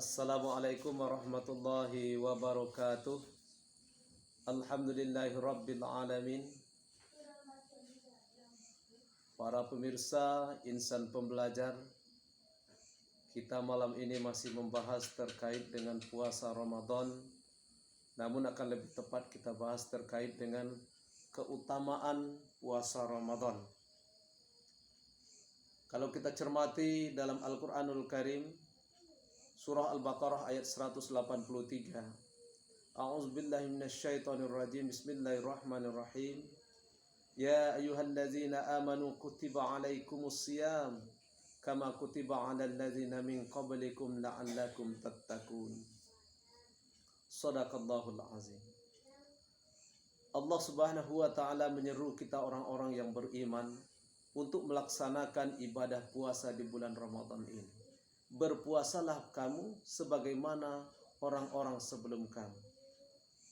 Assalamualaikum warahmatullahi wabarakatuh. Alhamdulillahi rabbil alamin. Para pemirsa Insan Pembelajar, kita malam ini masih membahas terkait dengan puasa Ramadan. Namun akan lebih tepat kita bahas terkait dengan keutamaan puasa Ramadan. Kalau kita cermati dalam Al-Quranul Karim, Surah Al-Baqarah ayat 183. A'udzubillahi minasyaitonirrajim. Bismillahirrahmanirrahim. Ya ayyuhallazina amanu kutiba alaikumus shiyam kama kutiba alal ladzina min qablikum la'allakum tattaqun. Shadaqallahul azim. Allah Subhanahu wa taala menyeru kita orang-orang yang beriman untuk melaksanakan ibadah puasa di bulan Ramadan ini. Berpuasalah kamu sebagaimana orang-orang sebelum kamu.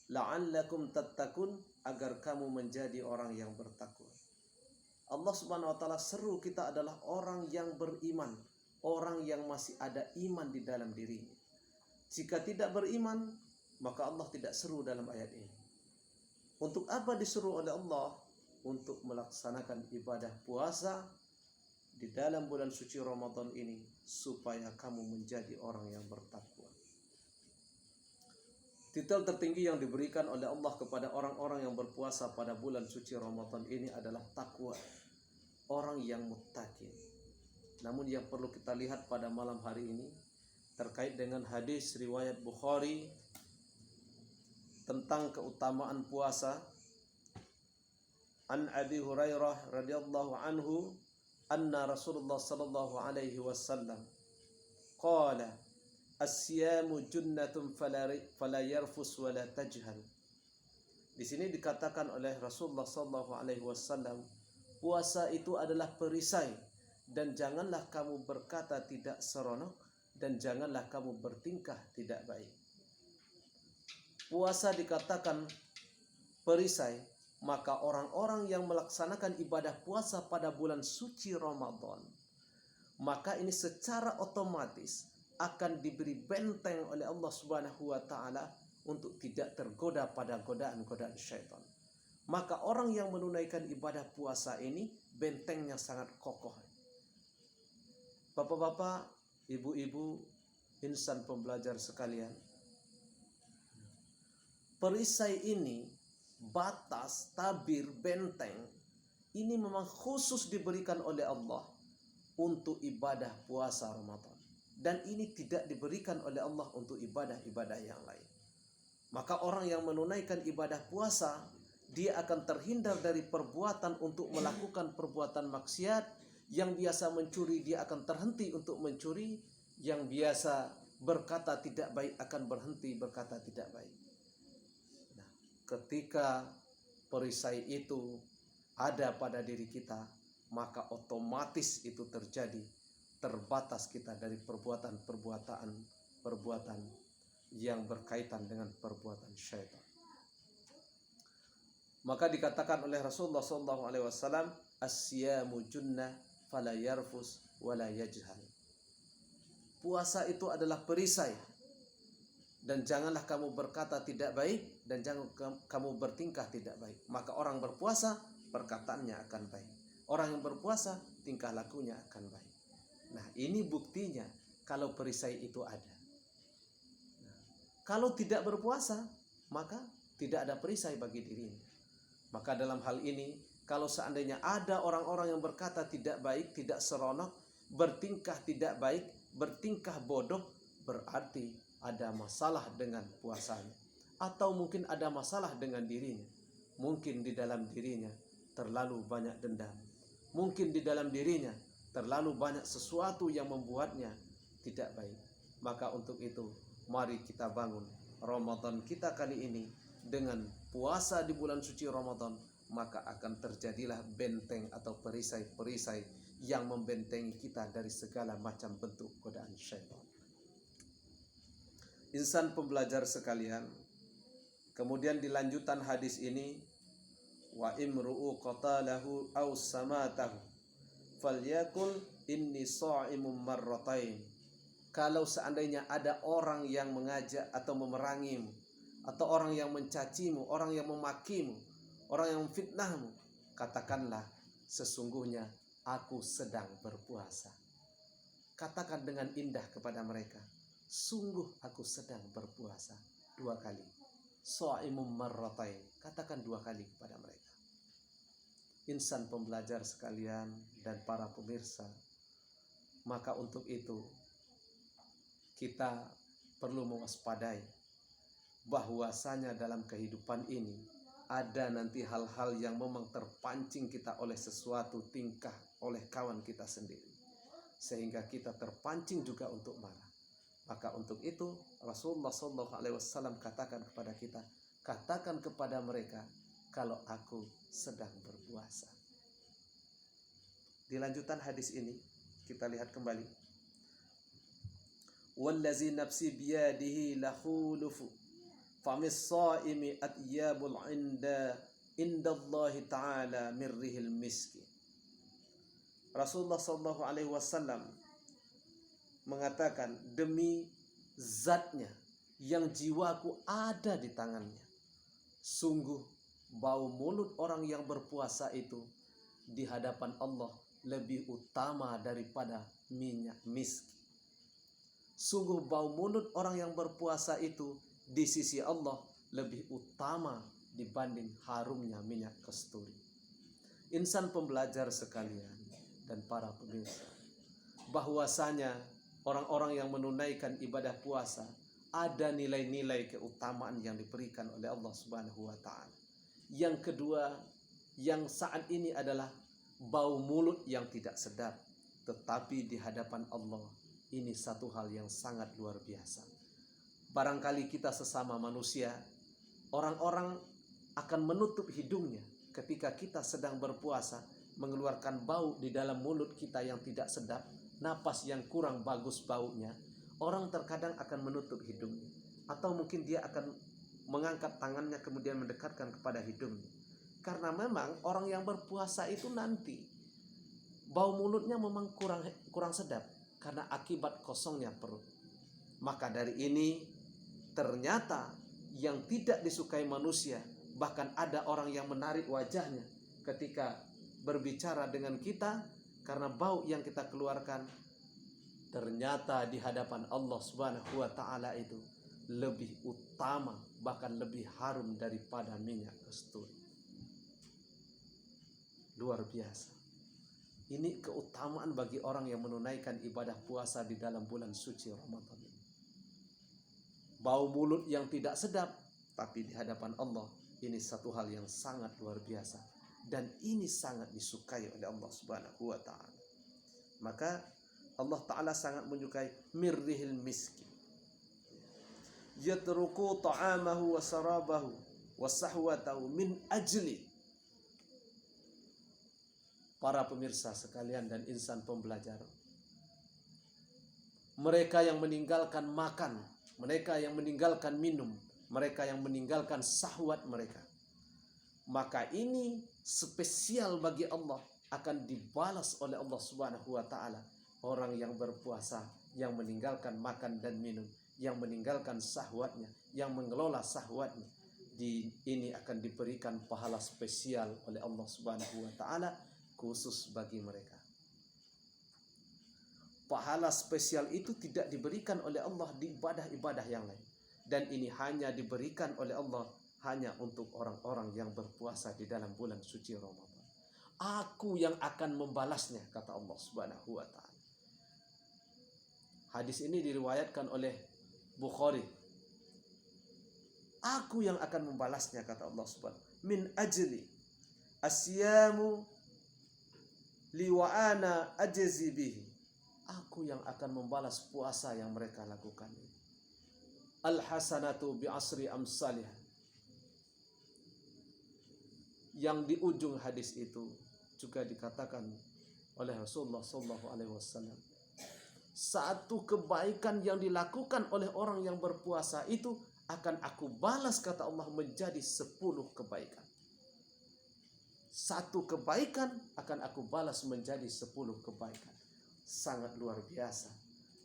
La'allakum tattaqun, agar kamu menjadi orang yang bertakwa. Allah Subhanahu wa taala seru kita adalah orang yang beriman, orang yang masih ada iman di dalam dirinya. Jika tidak beriman, maka Allah tidak seru dalam ayat ini. Untuk apa diseru oleh Allah? Untuk melaksanakan ibadah puasa di dalam bulan suci Ramadan ini, supaya kamu menjadi orang yang bertakwa. Titel tertinggi yang diberikan oleh Allah kepada orang-orang yang berpuasa pada bulan suci Ramadan ini adalah takwa, orang yang muttaqin. Namun yang perlu kita lihat pada malam hari ini terkait dengan hadis riwayat Bukhari tentang keutamaan puasa. An Abi Hurairah radhiyallahu anhu anna Rasulullah sallallahu alaihi wasallam qala as-siyamu junnatun fala yarfus wala tajhal. Di sini dikatakan oleh Rasulullah sallallahu alaihi wasallam, puasa itu adalah perisai, dan janganlah kamu berkata tidak seronok, dan janganlah kamu bertingkah tidak baik. Puasa dikatakan perisai, maka orang-orang yang melaksanakan ibadah puasa pada bulan suci Ramadan, maka ini secara otomatis akan diberi benteng oleh Allah Subhanahu wa taala untuk tidak tergoda pada godaan-godaan syaitan. Maka orang yang menunaikan ibadah puasa ini bentengnya sangat kokoh. Bapak-bapak, ibu-ibu, insan pembelajar sekalian, perisai ini, batas, tabir, benteng, ini memang khusus diberikan oleh Allah untuk ibadah puasa Ramadan. Dan ini tidak diberikan oleh Allah untuk ibadah-ibadah yang lain. Maka orang yang menunaikan ibadah puasa, dia akan terhindar dari perbuatan untuk melakukan perbuatan maksiat. Yang biasa mencuri, dia akan terhenti untuk mencuri. Yang biasa berkata tidak baik akan berhenti berkata tidak baik. Nah, ketika perisai itu ada pada diri kita, maka otomatis itu terjadi. Terbatas kita dari perbuatan yang berkaitan dengan perbuatan syaitan. Maka dikatakan oleh Rasulullah SAW, as-siyamu junnah fala yarfus wala yajhal. Puasa itu adalah perisai, dan janganlah kamu berkata tidak baik, dan jangan kamu bertingkah tidak baik. Maka orang berpuasa perkataannya akan baik. Orang yang berpuasa tingkah lakunya akan baik. Nah, ini buktinya kalau perisai itu ada. Nah, kalau tidak berpuasa, maka tidak ada perisai bagi dirinya. Maka dalam hal ini, kalau seandainya ada orang-orang yang berkata tidak baik, tidak seronok, bertingkah tidak baik, bertingkah bodoh, berarti ada masalah dengan puasanya. Atau mungkin ada masalah dengan dirinya. Mungkin di dalam dirinya terlalu banyak dendam. Mungkin di dalam dirinya terlalu banyak sesuatu yang membuatnya tidak baik. Maka untuk itu, mari kita bangun Ramadan kita kali ini dengan puasa di bulan suci Ramadan. Maka akan terjadilah benteng atau perisai-perisai yang membentengi kita dari segala macam bentuk godaan syaitan. Insan pembelajar sekalian, kemudian di lanjutan hadis ini, wa imru'u qatalahu aw samatahu falyakul inni sha'imun marratain. Kalau seandainya ada orang yang mengajak atau memerangimu, atau orang yang mencacimu, orang yang memakimu, orang yang memfitnahmu, katakanlah sesungguhnya aku sedang berpuasa. Katakan dengan indah kepada mereka, sungguh aku sedang berpuasa. 2 kali. Sha'imum marratain. Katakan 2 kali kepada mereka. Insan pembelajar sekalian dan para pemirsa, maka untuk itu kita perlu mewaspadai bahwasanya dalam kehidupan ini ada nanti hal-hal yang memang terpancing kita oleh sesuatu tingkah oleh kawan kita sendiri, sehingga kita terpancing juga untuk marah. Maka untuk itu Rasulullah SAW katakan kepada kita, katakan kepada mereka kalau aku sedang berpuasa. Di lanjutan hadis ini kita lihat kembali. Wallazi nafsi biyadihi lakhulufu famis shaimi atyabul indallahi ta'ala mirrihil miski. Rasulullah sallallahu alaihi wasallam mengatakan, demi zatnya yang jiwaku ada di tangannya, sungguh bau mulut orang yang berpuasa itu di hadapan Allah lebih utama daripada minyak miski. Sungguh bau mulut orang yang berpuasa itu di sisi Allah lebih utama dibanding harumnya minyak kasturi. Insan pembelajar sekalian dan para pemirsa, bahwasanya orang-orang yang menunaikan ibadah puasa ada nilai-nilai keutamaan yang diberikan oleh Allah Subhanahu wa taala. Yang kedua, yang saat ini adalah bau mulut yang tidak sedap, tetapi di hadapan Allah ini satu hal yang sangat luar biasa. Barangkali kita sesama manusia, orang-orang akan menutup hidungnya ketika kita sedang berpuasa, mengeluarkan bau di dalam mulut kita yang tidak sedap, napas yang kurang bagus baunya. Orang terkadang akan menutup hidungnya, atau mungkin dia akan mengangkat tangannya kemudian mendekatkan kepada hidungnya. Karena memang orang yang berpuasa itu nanti bau mulutnya memang kurang sedap karena akibat kosongnya perut. Maka dari ini ternyata yang tidak disukai manusia, bahkan ada orang yang menarik wajahnya ketika berbicara dengan kita karena bau yang kita keluarkan. Ternyata di hadapan Allah Subhanahu wa taala itu lebih utama, bahkan lebih harum daripada minyak kasturi. Luar biasa. Ini keutamaan bagi orang yang menunaikan ibadah puasa di dalam bulan suci Ramadan ini. Bau mulut yang tidak sedap, tapi di hadapan Allah ini satu hal yang sangat luar biasa, dan ini sangat disukai oleh Allah Subhanahu wa taala. Maka Allah taala sangat menyukai mirrihil miski. Yatruku ta'amahu wa sarabahu wa sahwatahu min ajli. Para pemirsa sekalian dan insan pembelajar, mereka yang meninggalkan makan, mereka yang meninggalkan minum, mereka yang meninggalkan syahwat mereka, maka ini spesial bagi Allah, akan dibalas oleh Allah Subhanahu wa taala. Orang yang berpuasa, yang meninggalkan makan dan minum, yang meninggalkan syahwatnya, yang mengelola syahwatnya, ini akan diberikan pahala spesial oleh Allah Subhanahu wa taala khusus bagi mereka. Pahala spesial itu tidak diberikan oleh Allah di ibadah-ibadah yang lain, dan ini hanya diberikan oleh Allah hanya untuk orang-orang yang berpuasa di dalam bulan suci Ramadan. Aku yang akan membalasnya, kata Allah Subhanahu wa taala. Hadis ini diriwayatkan oleh Bukhari. Aku yang akan membalasnya, kata Allah Subhanahu. Min ajli asyamu liwa'ana ajzi bihi. Aku yang akan membalas puasa yang mereka lakukan. Al-hasanatu bi'asri amsalih. Yang di ujung hadis itu juga dikatakan oleh Rasulullah SAW, satu kebaikan yang dilakukan oleh orang yang berpuasa itu akan aku balas, kata Allah, menjadi 10 kebaikan. Satu kebaikan akan aku balas menjadi 10 kebaikan. Sangat luar biasa.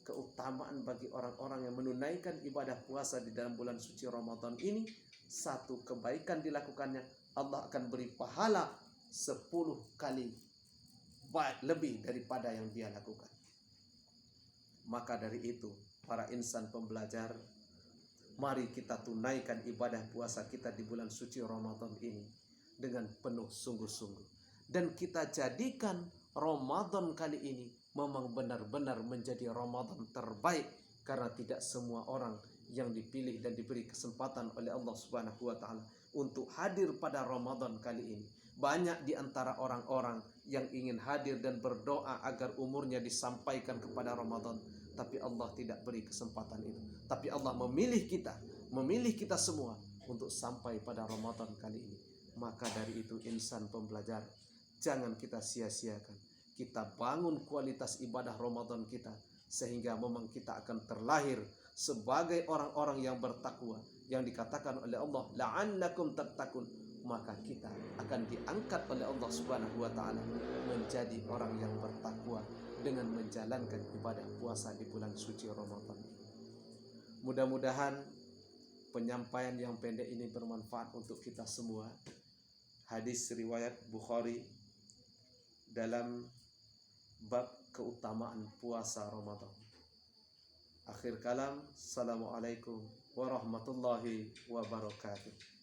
keutamaan bagi orang-orang yang menunaikan ibadah puasa di dalam bulan suci Ramadan ini. Satu kebaikan dilakukannya, Allah akan beri pahala 10 kali lebih daripada yang dia lakukan. Maka dari itu, para insan pembelajar, mari kita tunaikan ibadah puasa kita di bulan suci Ramadan ini dengan penuh sungguh-sungguh. Dan kita jadikan Ramadan kali ini memang benar-benar menjadi Ramadan terbaik, karena tidak semua orang yang dipilih dan diberi kesempatan oleh Allah Subhanahu wa taala untuk hadir pada Ramadan kali ini. Banyak di antara orang-orang yang ingin hadir dan berdoa agar umurnya disampaikan kepada Ramadan, tapi Allah tidak beri kesempatan itu. Tapi Allah memilih kita semua untuk sampai pada Ramadan kali ini. Maka dari itu, insan pembelajar, jangan kita sia-siakan. Kita bangun kualitas ibadah Ramadan kita, sehingga memang kita akan terlahir sebagai orang-orang yang bertakwa, yang dikatakan oleh Allah, la'allakum tattaqun. Maka kita akan diangkat oleh Allah Subhanahu wa taala menjadi orang yang bertakwa dengan menjalankan ibadah puasa di bulan suci Ramadan. Mudah-mudahan penyampaian yang pendek ini bermanfaat untuk kita semua. Hadis riwayat Bukhari dalam bab keutamaan puasa Ramadan. Akhir kalam, assalamualaikum warahmatullahi wabarakatuh.